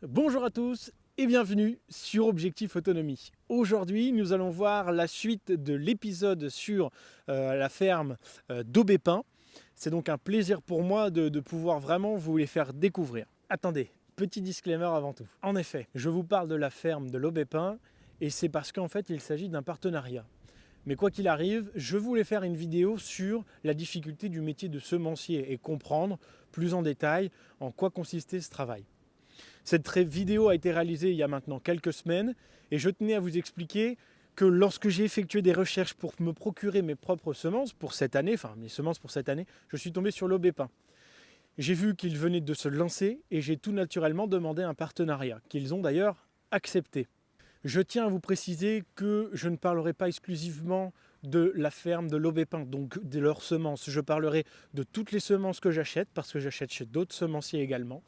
Bonjour à tous et bienvenue sur Objectif Autonomie. Aujourd'hui, nous allons voir la suite de l'épisode sur la ferme d'Aubépin. C'est donc un plaisir pour moi de pouvoir vraiment vous les faire découvrir. Attendez, petit disclaimer avant tout. En effet, je vous parle de la ferme de l'Aubépin et c'est parce qu'en fait, il s'agit d'un partenariat. Mais quoi qu'il arrive, je voulais faire une vidéo sur la difficulté du métier de semencier et comprendre plus en détail en quoi consistait ce travail. Cette vidéo a été réalisée il y a maintenant quelques semaines et je tenais à vous expliquer que lorsque j'ai effectué des recherches pour me procurer mes propres semences pour cette année, je suis tombé sur l'Aubépin. J'ai vu qu'ils venaient de se lancer et j'ai tout naturellement demandé un partenariat, qu'ils ont d'ailleurs accepté. Je tiens à vous préciser que je ne parlerai pas exclusivement de la ferme de l'Aubépin, donc de leurs semences. Je parlerai de toutes les semences que j'achète, parce que j'achète chez d'autres semenciers également.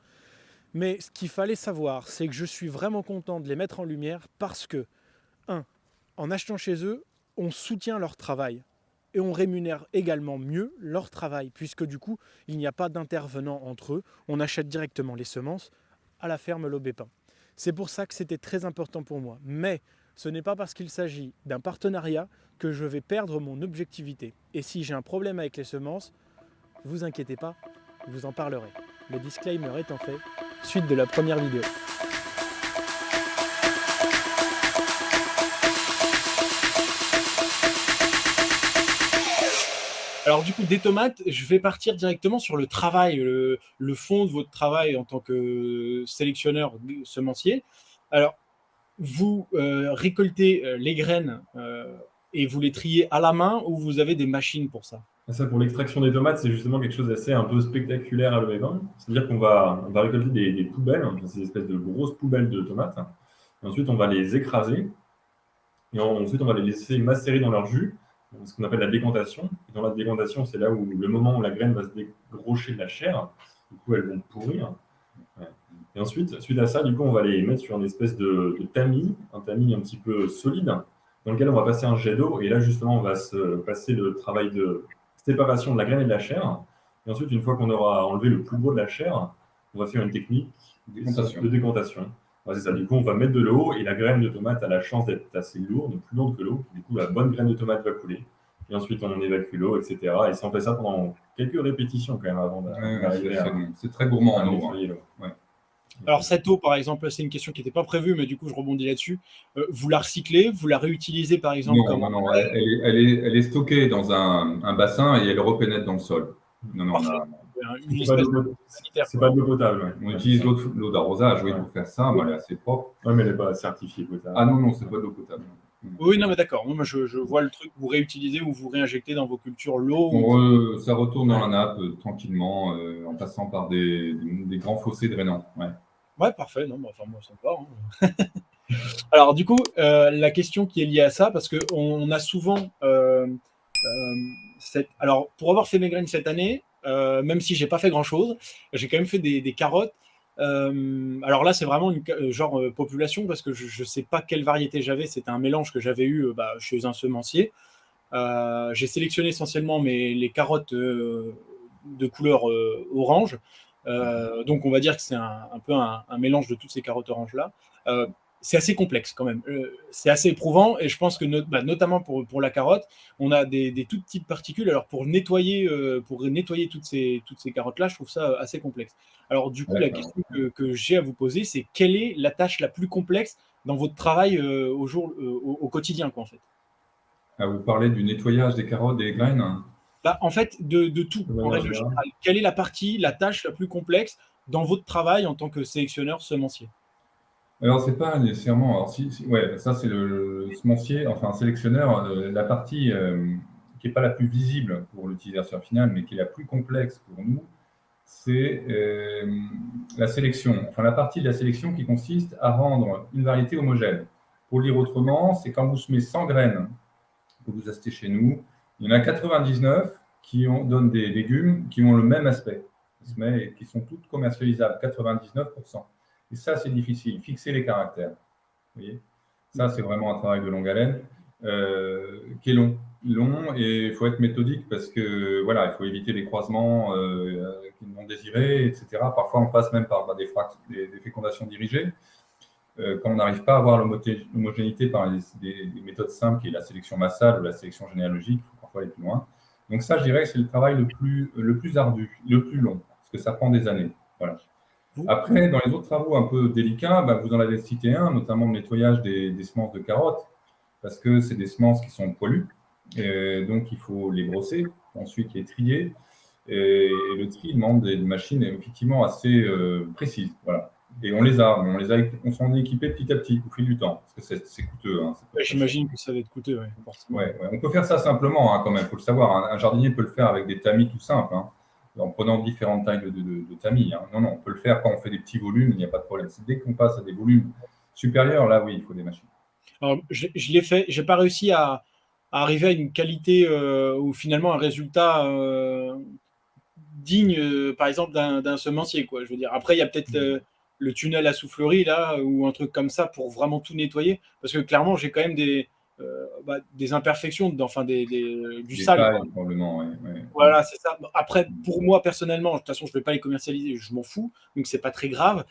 Mais ce qu'il fallait savoir, c'est que je suis vraiment content de les mettre en lumière parce que, en achetant chez eux, on soutient leur travail et on rémunère également mieux leur travail puisque du coup, il n'y a pas d'intervenant entre eux. On achète directement les semences à la ferme L'Aubépin. C'est pour ça que c'était très important pour moi. Mais ce n'est pas parce qu'il s'agit d'un partenariat que je vais perdre mon objectivité. Et si j'ai un problème avec les semences, ne vous inquiétez pas, je vous en parlerai. Le disclaimer étant fait, suite de la première vidéo. Alors du coup, des tomates, je vais partir directement sur le travail, le fond de votre travail en tant que sélectionneur semencier. Alors, vous récoltez les graines et vous les triez à la main ou vous avez des machines pour ça? Ça, pour l'extraction des tomates, c'est justement quelque chose d'assez un peu spectaculaire à l'Oregon. C'est-à-dire qu'on va récolter des poubelles, enfin, ces espèces de grosses poubelles de tomates. Et ensuite, on va les écraser. Et ensuite, on va les laisser macérer dans leur jus, ce qu'on appelle la décantation. Et dans la décantation, c'est là où le moment où la graine va se dégrocher de la chair. Du coup, elles vont pourrir. Ouais. Et ensuite, suite à ça, du coup, on va les mettre sur une espèce de tamis, un tamis un petit peu solide, dans lequel on va passer un jet d'eau. Et là, justement, on va se passer le travail de séparation de la graine et de la chair. Et ensuite, une fois qu'on aura enlevé le plus gros de la chair, on va faire une technique de décantation. Ouais, c'est ça. Du coup, on va mettre de l'eau et la graine de tomate a la chance d'être assez lourde, plus lourde que l'eau. Du coup, la bonne graine de tomate va couler. Et ensuite, on évacue l'eau, etc. Et ça, on fait ça pendant quelques répétitions quand même avant d'arriver à. C'est très gourmand en eau. nettoyer l'eau. Ouais. Alors cette eau, par exemple, c'est une question qui n'était pas prévue, mais du coup, je rebondis là-dessus. Vous la recyclez, vous la réutilisez, par exemple, comme... Non. Elle est stockée dans un bassin et elle repénètre dans le sol. Non. Une espèce de sanitaire. C'est pas de l'eau potable. Ouais. On utilise l'eau d'arrosage, oui, pour faire ça, mais elle est assez propre. Ouais, mais elle n'est pas certifiée potable. Ah non, c'est pas de l'eau potable. Oui, non, mais d'accord. Moi, je vois le truc, vous réutilisez ou vous réinjectez dans vos cultures l'eau. Ça retourne dans la nappe tranquillement, en passant par des grands fossés drainants. Ouais, parfait. Non, enfin, moi, ça me va. Hein. Alors, du coup, la question qui est liée à ça, parce qu'on a souvent... Alors, pour avoir fait mes graines cette année, même si j'ai pas fait grand-chose, j'ai quand même fait des carottes. Alors là, c'est vraiment genre population, parce que je sais pas quelle variété j'avais. C'était un mélange que j'avais eu chez un semencier. J'ai sélectionné essentiellement les carottes de couleur orange. Donc on va dire que c'est un peu un mélange de toutes ces carottes oranges-là. C'est assez complexe quand même. C'est assez éprouvant et je pense que notamment pour la carotte, on a des toutes petites particules. Alors pour nettoyer toutes ces carottes-là, je trouve ça assez complexe. Alors du coup, la question que j'ai à vous poser, c'est quelle est la tâche la plus complexe dans votre travail au quotidien, quoi, en fait? Vous parlez du nettoyage des carottes, des graines? En fait, de tout, en règle générale. Quelle est la tâche la plus complexe dans votre travail en tant que sélectionneur semencier? Alors, c'est pas nécessairement. Alors, ouais, ça, c'est le semencier, enfin, sélectionneur, la partie qui n'est pas la plus visible pour l'utilisateur final, mais qui est la plus complexe pour nous, c'est la sélection. Enfin, la partie de la sélection qui consiste à rendre une variété homogène. Pour le dire autrement, c'est quand vous semez 100 graines que vous achetez chez nous, il y en a 99 qui donnent des légumes qui ont le même aspect, et qui sont toutes commercialisables, 99%. Et ça, c'est difficile, fixer les caractères. Vous voyez, ça, c'est vraiment un travail de longue haleine qui est long. long et il faut être méthodique parce que voilà, il faut éviter les croisements non désirés, etc. Parfois, on passe même par des fécondations dirigées. Quand on n'arrive pas à avoir l'homogénéité par des méthodes simples, qui est la sélection massale ou la sélection généalogique, il faut parfois aller plus loin. Donc ça, je dirais que c'est le travail le plus ardu, le plus long, parce que ça prend des années. Voilà. Après, dans les autres travaux un peu délicats, vous en avez cité un, notamment le nettoyage des semences de carottes, parce que c'est des semences qui sont poilues, donc il faut les brosser, ensuite les trier, et le tri demande des machines effectivement assez précises. Voilà. Et on s'en est équipé petit à petit au fil du temps, parce que c'est coûteux. Hein, j'imagine que ça va être coûteux, forcément. Ouais. On peut faire ça simplement, quand même, il faut le savoir. Un jardinier peut le faire avec des tamis tout simples, en prenant différentes tailles de tamis. Non, on peut le faire quand on fait des petits volumes, il n'y a pas de problème. C'est dès qu'on passe à des volumes supérieurs, là, oui, il faut des machines. Alors, je l'ai fait, j'ai pas réussi à arriver à une qualité ou finalement un résultat digne, par exemple, d'un semencier, quoi. Je veux dire. Après, il y a peut-être le tunnel à soufflerie là ou un truc comme ça pour vraiment tout nettoyer, parce que clairement, j'ai quand même des imperfections, du sale. Tailles, probablement, ouais. Voilà, c'est ça. Après, pour moi personnellement, de toute façon, je ne vais pas les commercialiser, je m'en fous, donc c'est pas très grave.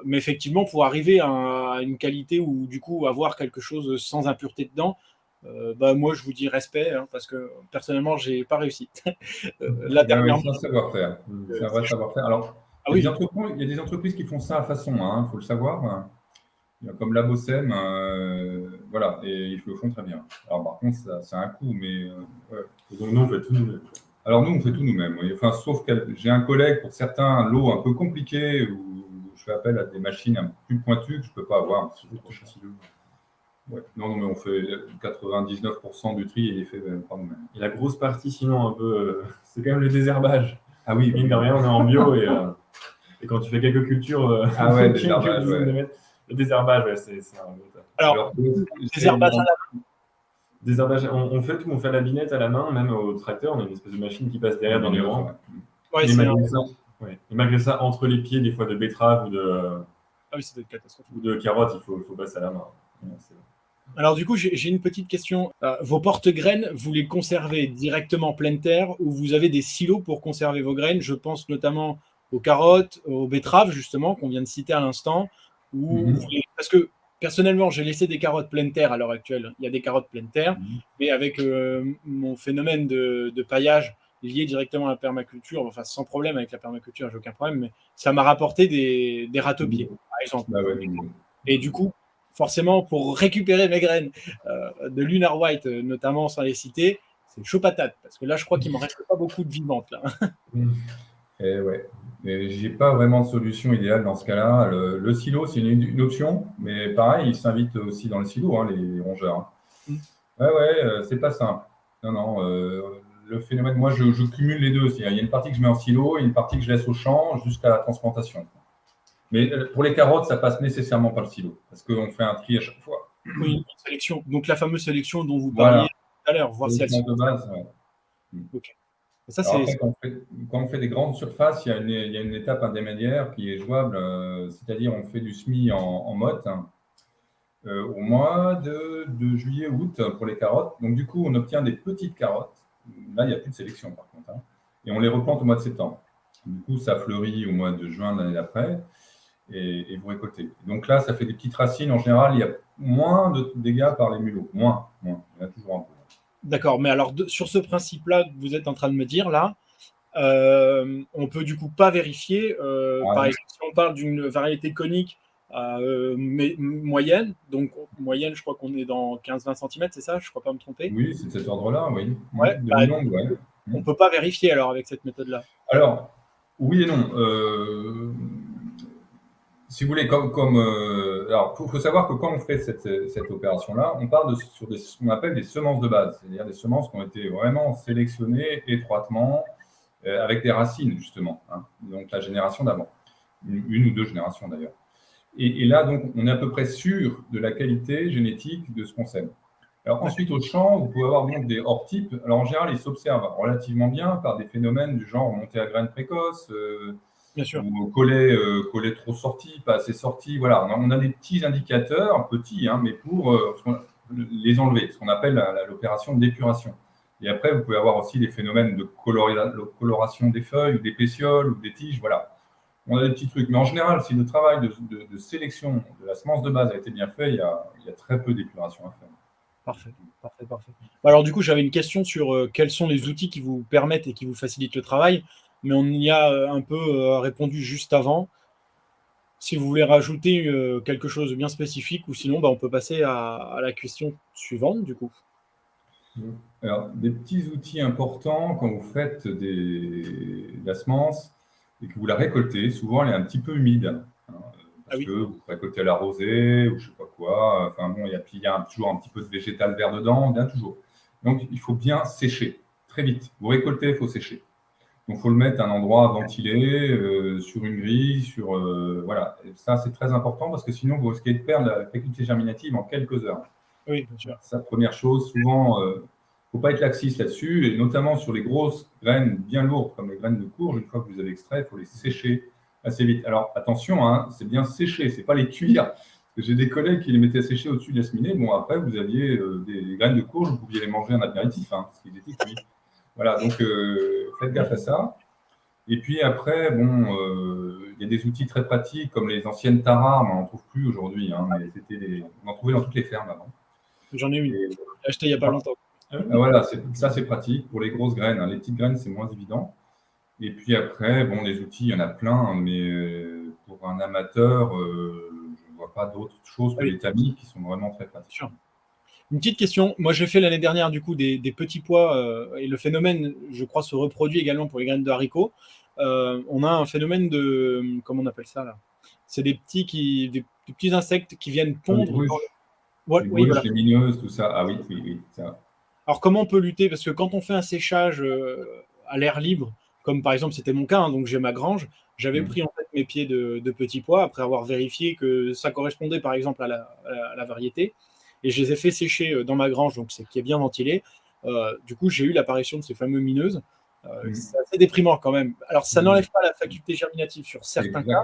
Mais effectivement, pour arriver à une qualité ou du coup avoir quelque chose sans impureté dedans, moi je vous dis respect, parce que personnellement j'ai pas réussi. C'est un savoir-faire. C'est un vrai savoir-faire. Alors, il y a des entreprises qui font ça à façon, il faut le savoir. Comme la Bossem, voilà, et ils le font très bien. Alors par contre, ça a un coût, mais donc nous on fait tout nous-mêmes. Alors nous on fait tout nous-mêmes, oui. Enfin, sauf que j'ai un collègue pour certains lots un peu compliqués où je fais appel à des machines un peu plus pointues que je peux pas avoir. Ouais. Non, mais on fait 99% du tri, il est fait par nous-mêmes. Et la grosse partie, sinon un peu, c'est quand même le désherbage. Ah oui, mine de rien, on est en bio et quand tu fais quelques cultures, le désherbage, c'est un gros tas. Alors, désherbage à la main. Désherbage, on fait tout, on fait la binette à la main, même au tracteur, on a une espèce de machine qui passe derrière dans les rangs. Et malgré ça, entre les pieds, des fois de betterave ou de carottes, il faut passer à la main. Alors du coup, j'ai une petite question. Vos porte-graines, vous les conservez directement pleine terre ou vous avez des silos pour conserver vos graines? Je pense notamment aux carottes, aux betteraves, justement, qu'on vient de citer à l'instant. Parce que personnellement, j'ai laissé des carottes pleine terre à l'heure actuelle. Il y a des carottes pleine terre, mais avec mon phénomène de paillage lié directement à la permaculture, enfin sans problème avec la permaculture, j'ai aucun problème, mais ça m'a rapporté des râteaux-pieds, par exemple. Et du coup, forcément, pour récupérer mes graines de Lunar White, notamment sans les citer, c'est chaud patate, parce que là, je crois qu'il ne me reste pas beaucoup de vivantes. Là. Et ouais. Mais j'ai pas vraiment de solution idéale dans ce cas-là. Le silo, c'est une option, mais pareil, ils s'invitent aussi dans le silo, les rongeurs. C'est pas simple. Non, le phénomène, moi, je cumule les deux aussi. Il y a une partie que je mets en silo et une partie que je laisse au champ jusqu'à la transplantation. Mais pour les carottes, ça passe nécessairement par le silo, parce qu'on fait un tri à chaque fois. Oui, une sélection. Donc la fameuse sélection dont vous parliez tout à l'heure, voir si elles sont de base. Okay. Ça, après, quand on fait des grandes surfaces, il y a une étape intermédiaire qui est jouable, c'est-à-dire on fait du semis en motte au mois de juillet-août pour les carottes. Donc du coup, on obtient des petites carottes. Là, il n'y a plus de sélection par contre. Et on les replante au mois de septembre. Du coup, ça fleurit au mois de juin de l'année d'après et vous récoltez. Donc là, ça fait des petites racines. En général, il y a moins de dégâts par les mulots. Moins. Il y en a toujours un peu. D'accord, mais alors sur ce principe-là que vous êtes en train de me dire là, on peut du coup pas vérifier. Par exemple, si on parle d'une variété conique moyenne, donc moyenne, je crois qu'on est dans 15-20 cm, c'est ça? Je ne crois pas me tromper. Oui, c'est de cet ordre-là, oui. On ne peut pas vérifier alors avec cette méthode-là. Alors, oui et non. Si vous voulez, alors, il faut savoir que quand on fait cette opération-là, on part sur ce qu'on appelle des semences de base, c'est-à-dire des semences qui ont été vraiment sélectionnées étroitement avec des racines, justement. Donc, la génération d'avant, une ou deux générations d'ailleurs. Et là, donc, on est à peu près sûr de la qualité génétique de ce qu'on sème. Alors, ensuite, au champ, vous pouvez avoir donc des hors-types. Alors, en général, ils s'observent relativement bien par des phénomènes du genre montée à graines précoces, ou collet trop sorti, pas assez sorti. Voilà, on a des petits indicateurs, petits, mais pour les enlever, ce qu'on appelle l'opération d'épuration. Et après, vous pouvez avoir aussi des phénomènes de coloration des feuilles, ou des pétioles, ou des tiges, voilà. On a des petits trucs. Mais en général, si le travail de sélection de la semence de base a été bien fait, il y a très peu d'épuration à faire. Parfait. Alors du coup, j'avais une question sur quels sont les outils qui vous permettent et qui vous facilitent le travail, mais on y a un peu répondu juste avant. Si vous voulez rajouter quelque chose de bien spécifique, ou sinon, on peut passer à la question suivante, du coup. Alors, des petits outils importants quand vous faites de la semence et que vous la récoltez, souvent elle est un petit peu humide, hein, parce que vous récoltez à la rosée ou je sais pas quoi. Enfin bon, il y a toujours un petit peu de végétal vert dedans, bien toujours. Donc il faut bien sécher très vite. Vous récoltez, il faut sécher. Donc il faut le mettre à un endroit ventilé, sur une grille, voilà. Et ça c'est très important parce que sinon vous risquez de perdre la faculté germinative en quelques heures. Oui, bien sûr. Ça, première chose, souvent, faut pas être laxiste là-dessus, et notamment sur les grosses graines bien lourdes, comme les graines de courge, une fois que vous avez extrait, il faut les sécher assez vite. Alors, attention, hein, c'est bien sécher, c'est pas les cuire. Parce que j'ai des collègues qui les mettaient à sécher au-dessus de la cheminée. Bon, après, vous aviez des graines de courge, vous pouviez les manger en apéritif, hein, parce qu'ils étaient cuits. Voilà, donc faites gaffe à ça. Et puis après, bon, il y a des outils très pratiques, comme les anciennes taras, mais on n'en trouve plus aujourd'hui, hein, mais on en trouvait dans toutes les fermes avant. J'en ai une, j'ai acheté il n'y a pas longtemps. Voilà, ça c'est pratique pour les grosses graines, hein. Les petites graines, c'est moins évident. Et puis après, bon, les outils, il y en a plein, hein, mais pour un amateur, je ne vois pas d'autres choses que les tamis qui sont vraiment très pratiques. Sure. Une petite question. Moi, j'ai fait l'année dernière du coup des petits pois et le phénomène, je crois, se reproduit également pour les graines de haricots. On a un phénomène de, comment on appelle ça là? C'est des petits insectes qui viennent pondre. Les bruges, les mineuses, tout ça. Ah oui, ça. Alors, comment on peut lutter? Parce que quand on fait un séchage à l'air libre, comme par exemple c'était mon cas, hein, donc j'ai ma grange, j'avais pris en fait mes pieds de petits pois après avoir vérifié que ça correspondait par exemple à la variété, et je les ai fait sécher dans ma grange, donc qui est bien ventilé. Du coup, j'ai eu l'apparition de ces fameux mineuses. C'est assez déprimant quand même. Alors, ça n'enlève pas la faculté germinative sur certains cas,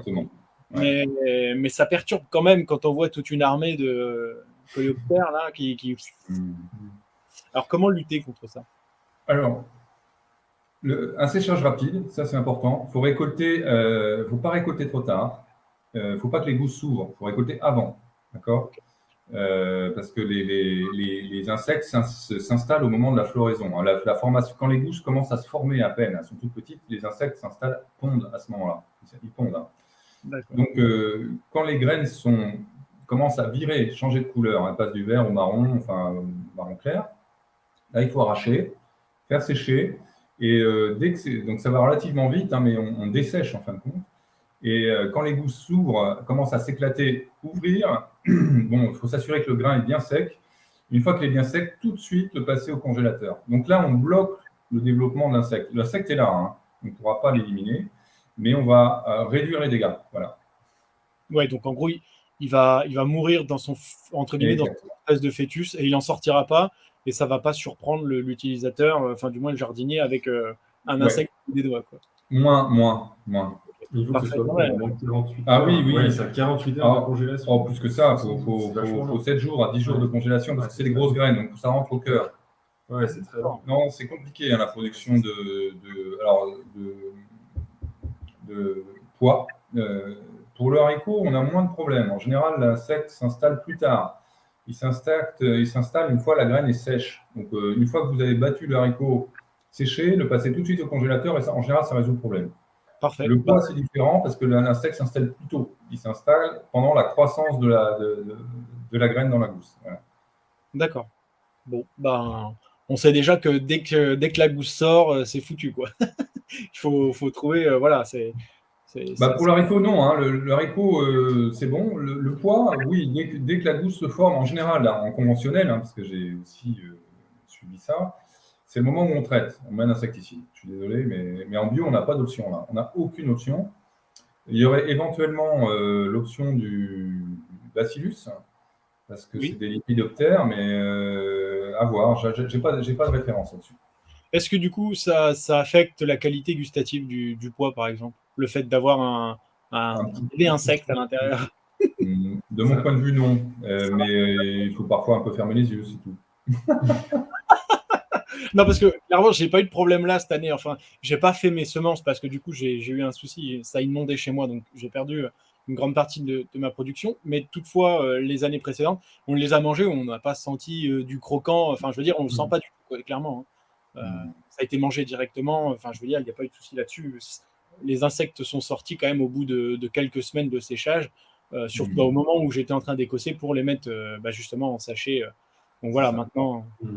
mais ça perturbe quand même quand on voit toute une armée de coléoptères là qui... Alors, comment lutter contre ça? Alors, un séchage rapide, ça c'est important. Il ne faut pas récolter trop tard. Il ne faut pas que les gousses s'ouvrent. Il faut récolter avant. D'accord? Parce que les insectes s'installent au moment de la floraison. La formation, quand les gousses commencent à se former à peine, elles sont toutes petites, les insectes s'installent, pondent à ce moment-là. Ils pondent. Hein. Donc, quand les graines commencent à virer, changer de couleur, elles passent du vert au marron, enfin marron clair, là il faut arracher, faire sécher, et donc ça va relativement vite, hein, mais on dessèche en fin de compte. Et quand les gousses s'ouvrent, commencent à s'éclater, ouvrir, bon, il faut s'assurer que le grain est bien sec. Une fois qu'il est bien sec, tout de suite le passer au congélateur. Donc là, on bloque le développement de l'insecte. L'insecte est là, hein, on ne pourra pas l'éliminer, mais on va réduire les dégâts. Voilà. Ouais, donc en gros, il va mourir dans son, entre guillemets, dans son espèce de fœtus, et il n'en sortira pas, et ça ne va pas surprendre l'utilisateur, enfin du moins le jardinier, avec un insecte des doigts. Quoi. Moins. Il faut que ce soit moins de 48 heures. Ah oui. Ouais, c'est à 48 heures de congélation. Plus que ça, il faut 7 jours à 10 jours de congélation, parce que c'est des grosses graines, donc ça rentre au cœur. Ouais, c'est très long. Non, c'est compliqué, hein, la production de pois. Pour le haricot, on a moins de problèmes. En général, l'insecte s'installe plus tard. Il s'installe une fois la graine est sèche. Donc, une fois que vous avez battu le haricot séché, le passer tout de suite au congélateur, et ça, en général, ça résout le problème. Parfait. Le pois, c'est différent parce que l'insecte s'installe plus tôt. Il s'installe pendant la croissance de la graine dans la gousse. Voilà. D'accord. Bon, on sait déjà que dès que la gousse sort, c'est foutu, quoi. Il faut trouver, voilà, pour l'haricot, non. Hein. Le haricot, c'est bon. Le pois, oui, dès que la gousse se forme, en général, là, en conventionnel, hein, parce que j'ai aussi suivi ça, c'est le moment où on traite. On met un insecticide. Je suis désolé, mais en bio, on n'a pas d'option là. On n'a aucune option. Il y aurait éventuellement l'option du bacillus, parce que c'est des lépidoptères, mais à voir. J'ai pas de référence là-dessus. Est-ce que du coup, ça affecte la qualité gustative du pois, par exemple? Le fait d'avoir un bébé insecte à l'intérieur? De mon point de vue, non. Mais il faut parfois un peu fermer les yeux, c'est tout. Non, parce que clairement, j'ai pas eu de problème là cette année. Enfin, j'ai pas fait mes semences parce que du coup, j'ai eu un souci. Ça a inondé chez moi, donc j'ai perdu une grande partie de ma production. Mais toutefois, les années précédentes, on les a mangés, on n'a pas senti du croquant. Enfin, je veux dire, on le sent pas du tout, quoi, clairement. Hein. Ça a été mangé directement. Enfin, je veux dire, il n'y a pas eu de souci là-dessus. Les insectes sont sortis quand même au bout de quelques semaines de séchage, surtout au moment où j'étais en train d'écosser pour les mettre justement en sachet. Donc voilà, maintenant, je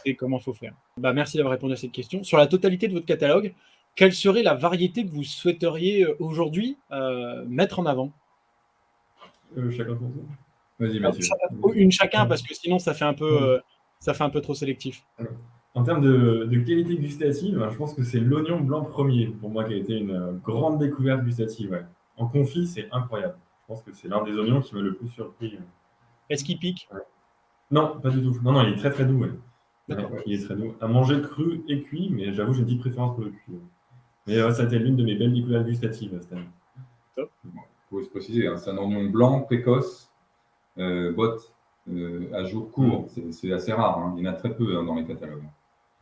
sais comment il faut faire. Merci d'avoir répondu à cette question. Sur la totalité de votre catalogue, quelle serait la variété que vous souhaiteriez aujourd'hui mettre en avant? Chacun son tour. Vas-y, Mathieu. Une chacun, parce que sinon ça fait un peu trop sélectif. En termes de qualité gustative, je pense que c'est l'oignon blanc premier, pour moi, qui a été une grande découverte gustative. Ouais. En confit, c'est incroyable. Je pense que c'est l'un des oignons qui m'a le plus surpris. Est-ce qu'il pique? Non, pas du tout. Non, il est très très doux. Ouais. D'accord. Ouais, il est très doux. À manger cru et cuit, mais j'avoue, j'ai une petite préférence pour le cuit. Mais ça a été l'une de mes belles découvertes gustatives cette année. Il faut se préciser, c'est un oignon blanc précoce, botte, à jour court. C'est assez rare, hein. Il y en a très peu dans les catalogues.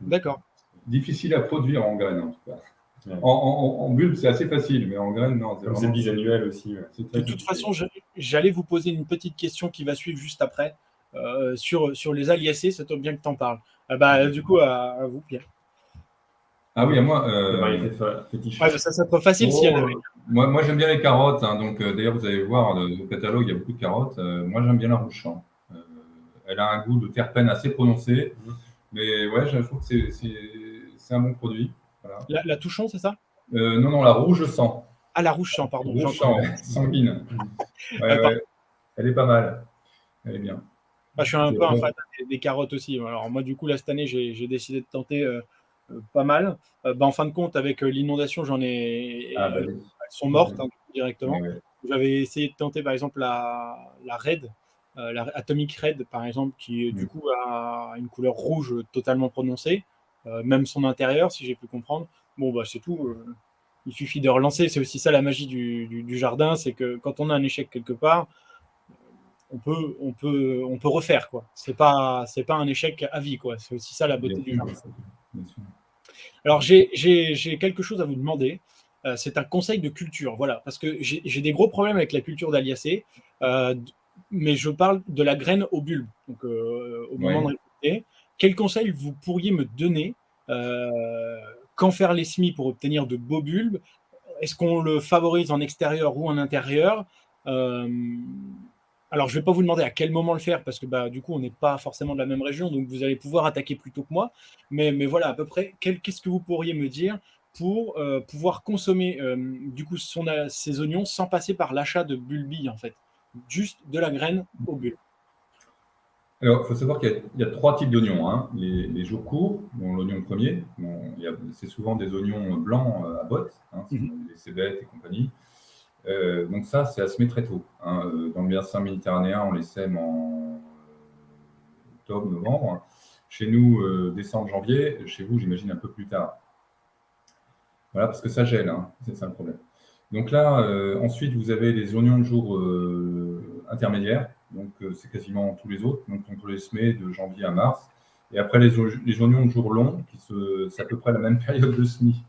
D'accord. Difficile à produire en graines, en tout cas. Ouais. En bulbe, c'est assez facile, mais en graines, non. C'est bisannuel aussi. Ouais. De toute façon, j'allais vous poser une petite question qui va suivre juste après sur les aliacées. Ça tombe bien que tu en parles. Du coup, à vous, Pierre. Ah oui, à moi. Fétiche. Ouais, ça serait trop facile s'il y en avait. Moi, j'aime bien les carottes. Hein, donc, d'ailleurs, vous allez voir, le catalogue, il y a beaucoup de carottes. Moi, j'aime bien la rouge champ. Elle a un goût de terpène assez prononcé. Mais ouais, je trouve que c'est un bon produit. Voilà. La touchon, c'est ça? Non, la rouge sang. Ah, la rouge sang, pardon. Rouge sang, sanguine. Ouais. Elle est pas mal. Elle est bien. Je suis un peu un fan des carottes aussi. Alors moi, du coup, là, cette année, j'ai décidé de tenter pas mal. En fin de compte, avec l'inondation, elles sont mortes directement. Ouais. J'avais essayé de tenter, par exemple, la Red, la Atomic Red, par exemple, qui, du coup, a une couleur rouge totalement prononcée. Même son intérieur, si j'ai pu comprendre. Bon, c'est tout. Il suffit de relancer. C'est aussi ça la magie du jardin, c'est que quand on a un échec quelque part, on peut refaire, quoi. C'est pas un échec à vie, quoi. C'est aussi ça la beauté du jardin. Alors j'ai quelque chose à vous demander. C'est un conseil de culture, voilà, parce que j'ai des gros problèmes avec la culture d'Aliacées, mais je parle de la graine au bulbe, donc au moment de récolter. Quel conseil vous pourriez me donner? Quand faire les semis pour obtenir de beaux bulbes? Est-ce qu'on le favorise en extérieur ou en intérieur? Alors, je ne vais pas vous demander à quel moment le faire, parce que du coup, on n'est pas forcément de la même région, donc vous allez pouvoir attaquer plus tôt que moi. Mais voilà, à peu près, qu'est-ce que vous pourriez me dire pour pouvoir consommer du coup ces oignons sans passer par l'achat de bulbilles, en fait, juste de la graine au bulbe? Alors, il faut savoir qu'il y a 3 types d'oignons. Hein. Les jours courts, l'oignon premier, c'est souvent des oignons blancs à botte, les cébettes et compagnie. Donc ça, c'est à semer très tôt. Hein. Dans le bassin méditerranéen, on les sème en octobre, novembre. Chez nous, décembre, janvier. Chez vous, j'imagine un peu plus tard. Voilà, parce que ça gèle, hein. C'est ça le problème. Donc là, ensuite, vous avez les oignons de jour intermédiaires. Donc c'est quasiment tous les autres. Donc on peut les semer de janvier à mars. Et après, les oignons de jour long, c'est à peu près la même période de semis.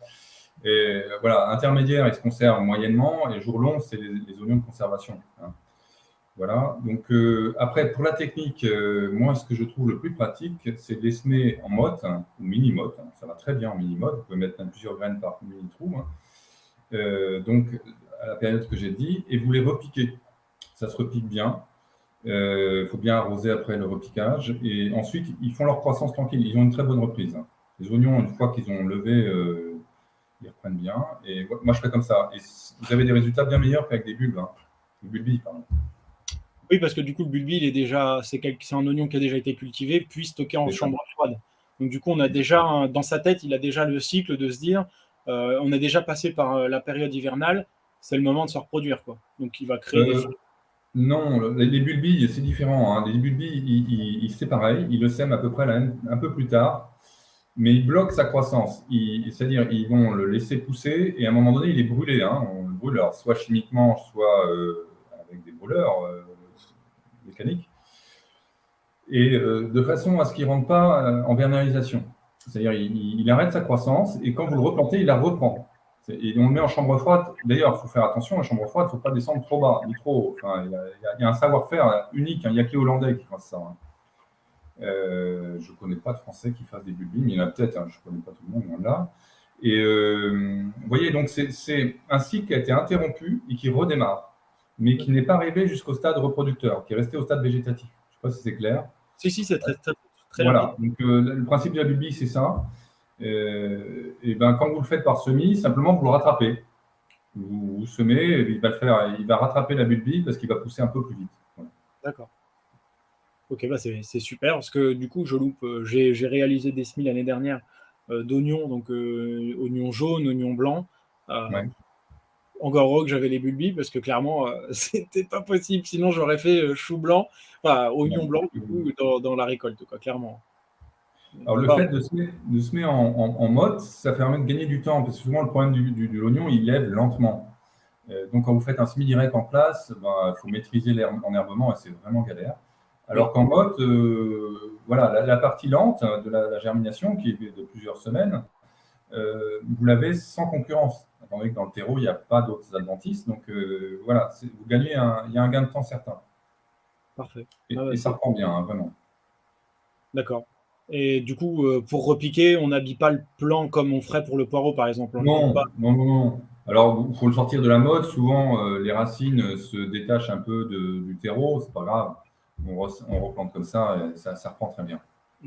Et voilà, intermédiaire, ils se conservent moyennement, et jour long, c'est les oignons de conservation. Hein. Voilà. Donc après, pour la technique, moi, ce que je trouve le plus pratique, c'est de les semer en motte, ou mini-motte. Ça va très bien en mini-motte. Vous pouvez mettre plusieurs graines par mini-trou. Donc, à la période que j'ai dit, et vous les repiquez. Ça se repique bien. Il faut bien arroser après le repiquage. Et ensuite, ils font leur croissance tranquille. Ils ont une très bonne reprise. Hein. Les oignons, une fois qu'ils ont levé, ils reprennent bien. Et moi, je fais comme ça. Et vous avez des résultats bien meilleurs qu'avec des bulbes. Hein. Des bulbilles, pardon. Oui, parce que du coup, le bulbi, c'est un oignon qui a déjà été cultivé, puis stocké en chambre froide. Donc du coup, on a déjà, dans sa tête, il a déjà le cycle de se dire, on est déjà passé par la période hivernale, c'est le moment de se reproduire, quoi. Donc il va créer des... Non, les bulbilles, c'est différent. Hein. Les bulbilles, c'est pareil, ils le sèment à peu près un peu plus tard, mais ils bloquent sa croissance. C'est-à-dire, ils vont le laisser pousser, et à un moment donné, il est brûlé. Hein. On le brûle, alors, soit chimiquement, soit avec des brûleurs mécaniques, et de façon à ce qu'il ne rentre pas en vernalisation. C'est-à-dire il arrête sa croissance, et quand vous le replantez, il la reprend. Et on le met en chambre froide. D'ailleurs, il faut faire attention, la chambre froide, il ne faut pas descendre trop bas, ni trop haut. Enfin, il y a un savoir-faire unique, il n'y a que les Hollandais qui font ça. Je ne connais pas de Français qui fassent des bulbines, il y en a peut-être, je ne connais pas tout le monde, loin de là. Et vous voyez, donc c'est un cycle qui a été interrompu et qui redémarre, mais qui n'est pas arrivé jusqu'au stade reproducteur, qui est resté au stade végétatif. Je ne sais pas si c'est clair. Si, c'est très voilà, donc le principe de la bulbille, c'est ça. Et ben, quand vous le faites par semis, simplement vous le rattrapez. Vous semez, il va rattraper la bulbille parce qu'il va pousser un peu plus vite. Voilà. D'accord. Ok, c'est super parce que du coup, j'ai réalisé des semis l'année dernière d'oignons, donc oignons jaunes, oignons blancs. Ouais. Encore heureux que j'avais les bulbilles parce que clairement, c'était pas possible. Sinon, j'aurais fait chou blanc, oignon blanc du coup dans la récolte, quoi, clairement. Alors, le fait de semer en motte, ça permet de gagner du temps, parce que souvent, le problème de l'oignon, il lève lentement. Donc, quand vous faites un semis direct en place, il faut maîtriser l'enherbement et c'est vraiment galère. Alors qu'en motte, voilà, la partie lente de la germination, qui est de plusieurs semaines, vous l'avez sans concurrence. Attendez que dans le terreau, il n'y a pas d'autres adventices. Donc, voilà, vous gagnez il y a un gain de temps certain. Parfait. Et ça reprend bien, vraiment. D'accord. Et du coup, pour repiquer, on n'habille pas le plant comme on ferait pour le poireau, par exemple. Non. Alors, il faut le sortir de la mode. Souvent, les racines se détachent un peu du terreau. C'est pas grave. On replante comme ça et ça reprend très bien.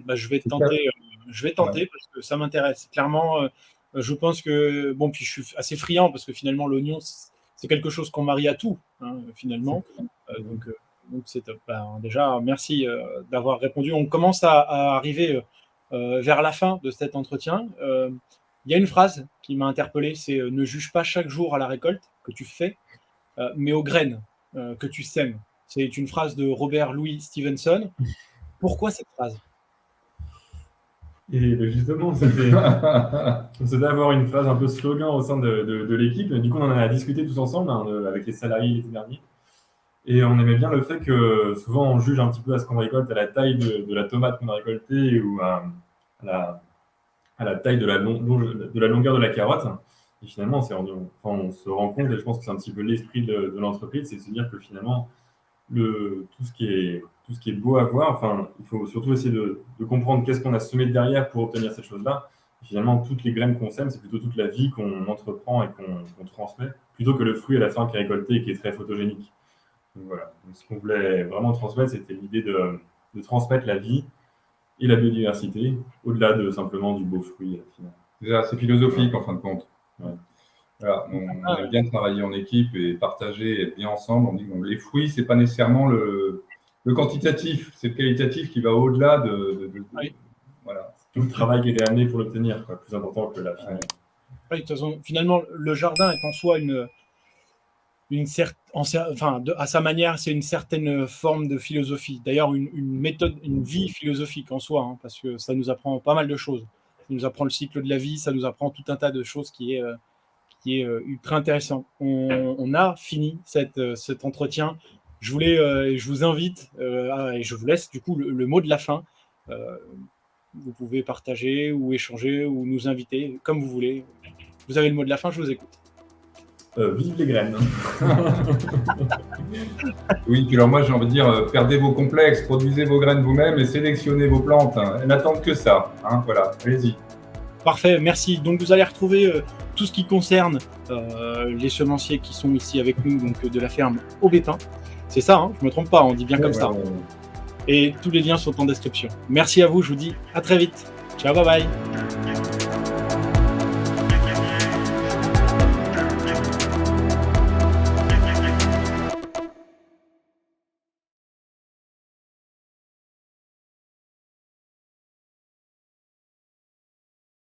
Je vais tenter parce que ça m'intéresse. Clairement, je pense que... Bon, puis je suis assez friand parce que finalement, l'oignon, c'est quelque chose qu'on marie à tout, finalement. Donc c'est top. Déjà, merci d'avoir répondu. On commence à arriver vers la fin de cet entretien. Il y a une phrase qui m'a interpellé, c'est « Ne juge pas chaque jour à la récolte que tu fais, mais aux graines que tu sèmes ». C'est une phrase de Robert Louis Stevenson. Pourquoi cette phrase ? Et justement, c'était d'avoir une phrase un peu slogan au sein de l'équipe. Du coup, on en a discuté tous ensemble avec les salariés l'été dernier. Et on aimait bien le fait que souvent on juge un petit peu à ce qu'on récolte, à la taille de la tomate qu'on a récoltée ou à la taille de la longueur de la carotte. Et finalement, on se rend compte, et je pense que c'est un petit peu l'esprit de l'entreprise, c'est de se dire que finalement, tout ce qui est beau à voir, il faut surtout essayer de comprendre qu'est-ce qu'on a semé derrière pour obtenir cette chose-là. Et finalement, toutes les graines qu'on sème, c'est plutôt toute la vie qu'on entreprend et qu'on transmet, plutôt que le fruit à la fin qui est récolté et qui est très photogénique. Donc voilà. Donc, ce qu'on voulait vraiment transmettre, c'était l'idée de transmettre la vie et la biodiversité, au-delà de simplement du beau fruit. C'est philosophique en fin de compte. Ouais. Voilà, on aime bien travailler en équipe et partager, être bien ensemble. On dit que les fruits, c'est pas nécessairement le quantitatif, c'est le qualitatif qui va au-delà Oui. Voilà. Tout le travail qui est amené pour l'obtenir, plus important que la finale. Oui, de toute façon, finalement, le jardin est en soi à sa manière, c'est une certaine forme de philosophie. D'ailleurs, une méthode, une vie philosophique en soi, parce que ça nous apprend pas mal de choses. Ça nous apprend le cycle de la vie, ça nous apprend tout un tas de choses qui est ultra intéressant. On a fini cet entretien. Je vous invite, et je vous laisse du coup le mot de la fin. Vous pouvez partager ou échanger ou nous inviter, comme vous voulez. Vous avez le mot de la fin, je vous écoute. Vive les graines. Oui, puis alors moi j'ai envie de dire, perdez vos complexes, produisez vos graines vous-même et sélectionnez vos plantes. Elles n'attendent que ça. Voilà, allez-y. Parfait, merci. Donc vous allez retrouver tout ce qui concerne les semenciers qui sont ici avec nous, donc de la ferme Aubépin. C'est ça, je ne me trompe pas, on dit bien comme ça. Et tous les liens sont en description. Merci à vous, je vous dis à très vite. Ciao, bye bye.